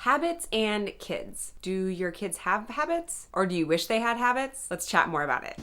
Habits and kids. Do your kids have habits? Or do you wish they had habits? Let's chat more about it.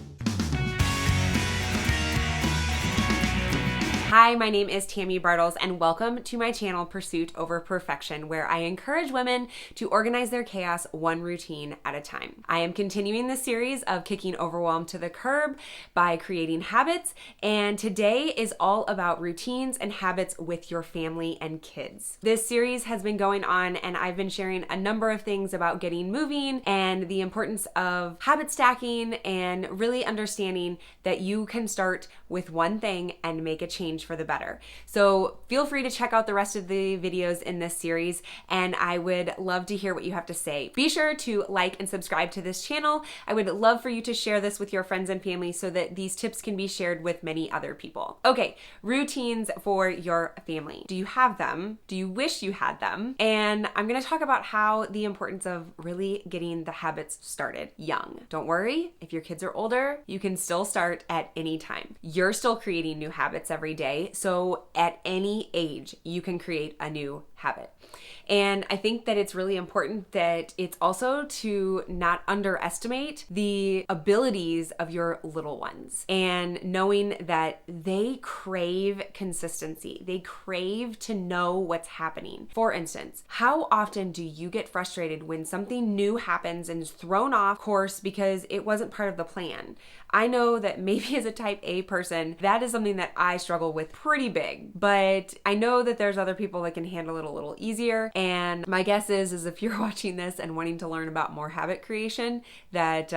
Hi, my name is Tammy Bartles, and welcome to my channel, Pursuit Over Perfection, where I encourage women to organize their chaos one routine at a time. I am continuing the series of kicking overwhelm to the curb by creating habits, and today is all about routines and habits with your family and kids. This series has been going on, and I've been sharing a number of things about getting moving and the importance of habit stacking and really understanding that you can start with one thing and make a change for the better. So feel free to check out the rest of the videos in this series, and I would love to hear what you have to say. Be sure to like and subscribe to this channel. I would love for you to share this with your friends and family so that these tips can be shared with many other people. Okay, routines for your family. Do you have them? Do you wish you had them? And I'm going to talk about how the importance of really getting the habits started young. Don't worry, if your kids are older, you can still start at any time. You're still creating new habits every day. So at any age, you can create a new habit. And I think that it's really important that it's also to not underestimate the abilities of your little ones and knowing that they crave consistency. They crave to know what's happening. For instance, how often do you get frustrated when something new happens and is thrown off course because it wasn't part of the plan? I know that maybe as a type A person, that is something that I struggle with pretty big, but I know that there's other people that can handle it a little easier. And my guess is if you're watching this and wanting to learn about more habit creation, that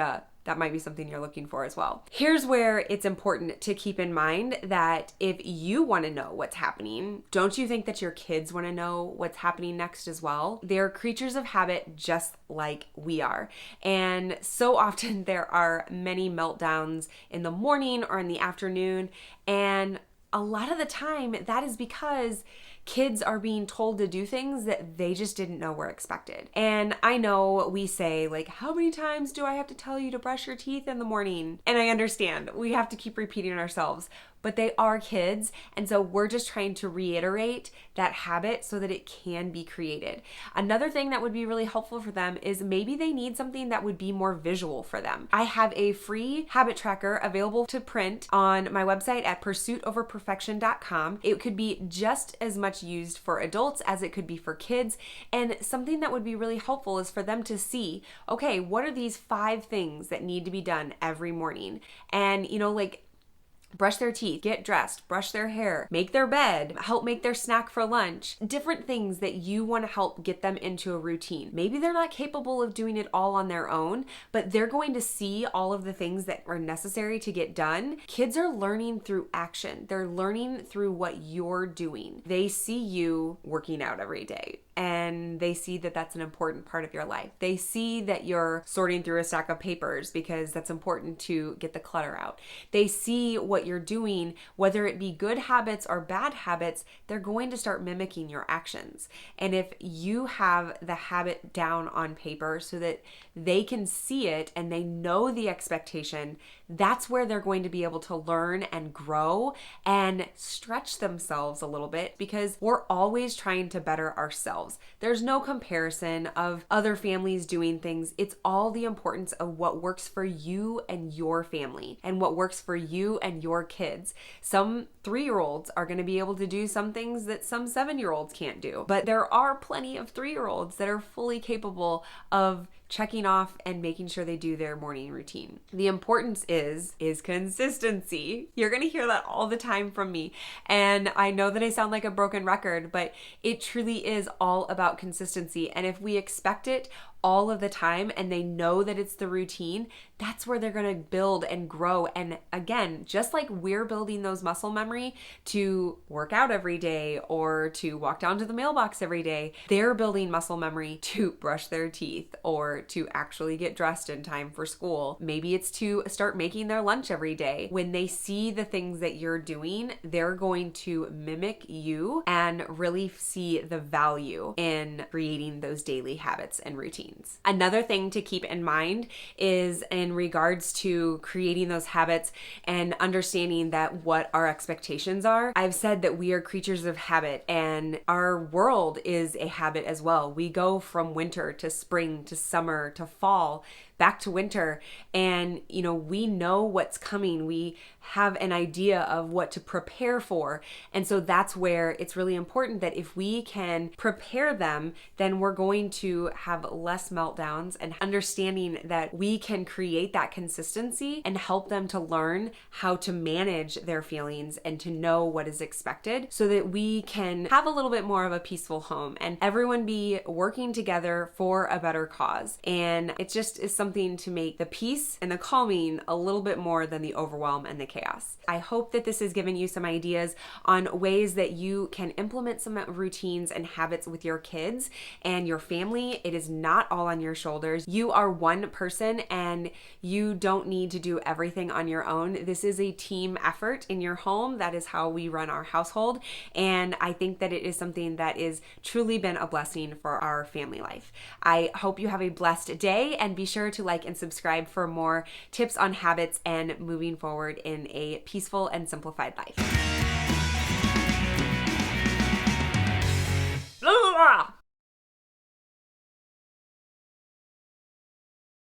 might be something you're looking for as well. Here's where it's important to keep in mind that if you want to know what's happening, don't you think that your kids want to know what's happening next as well? They're creatures of habit just like we are. And so often there are many meltdowns in the morning or in the afternoon. And a lot of the time that is because kids are being told to do things that they just didn't know were expected. And I know we say, like, how many times do I have to tell you to brush your teeth in the morning? And I understand we have to keep repeating ourselves, but they are kids. And so we're just trying to reiterate that habit so that it can be created. Another thing that would be really helpful for them is maybe they need something that would be more visual for them. I have a free habit tracker available to print on my website at pursuitoverperfection.com. It could be just as much used for adults as it could be for kids. And something that would be really helpful is for them to see, okay, what are these 5 things that need to be done every morning? And, like, brush their teeth, get dressed, brush their hair, make their bed, help make their snack for lunch. Different things that you want to help get them into a routine. Maybe they're not capable of doing it all on their own, but they're going to see all of the things that are necessary to get done. Kids are learning through action. They're learning through what you're doing. They see you working out every day, and they see that that's an important part of your life. They see that you're sorting through a stack of papers because that's important to get the clutter out. They see what you're doing, whether it be good habits or bad habits, they're going to start mimicking your actions. And if you have the habit down on paper so that they can see it and they know the expectation, that's where they're going to be able to learn and grow and stretch themselves a little bit, because we're always trying to better ourselves. There's no comparison of other families doing things. It's all the importance of what works for you and your family and what works for you and your kids. Some 3-year-olds are going to be able to do some things that some 7-year-olds can't do, but there are plenty of 3-year-olds that are fully capable of checking off and making sure they do their morning routine. The importance is consistency. You're going to hear that all the time from me. And I know that I sound like a broken record, but it truly is all about consistency. And if we expect it all of the time and they know that it's the routine, that's where they're going to build and grow. And again, just like we're building those muscle memory to work out every day or to walk down to the mailbox every day, they're building muscle memory to brush their teeth or to actually get dressed in time for school. Maybe it's to start making their lunch every day. When they see the things that you're doing, they're going to mimic you and really see the value in creating those daily habits and routines. Another thing to keep in mind is an in regards to creating those habits and understanding that what our expectations are. I've said that we are creatures of habit, and our world is a habit as well. We go from winter to spring to summer to fall back to winter, and we know what's coming. We have an idea of what to prepare for, and so that's where it's really important that if we can prepare them, then we're going to have less meltdowns, and understanding that we can create that consistency and help them to learn how to manage their feelings and to know what is expected, so that we can have a little bit more of a peaceful home and everyone be working together for a better cause. And it just is something to make the peace and the calming a little bit more than the overwhelm and the chaos. I hope that this has given you some ideas on ways that you can implement some routines and habits with your kids and your family. It is not all on your shoulders. You are one person and you don't need to do everything on your own. This is a team effort in your home. That is how we run our household. And I think that it is something that is truly been a blessing for our family life. I hope you have a blessed day, and be sure to like and subscribe for more tips on habits and moving forward in a peaceful and simplified life.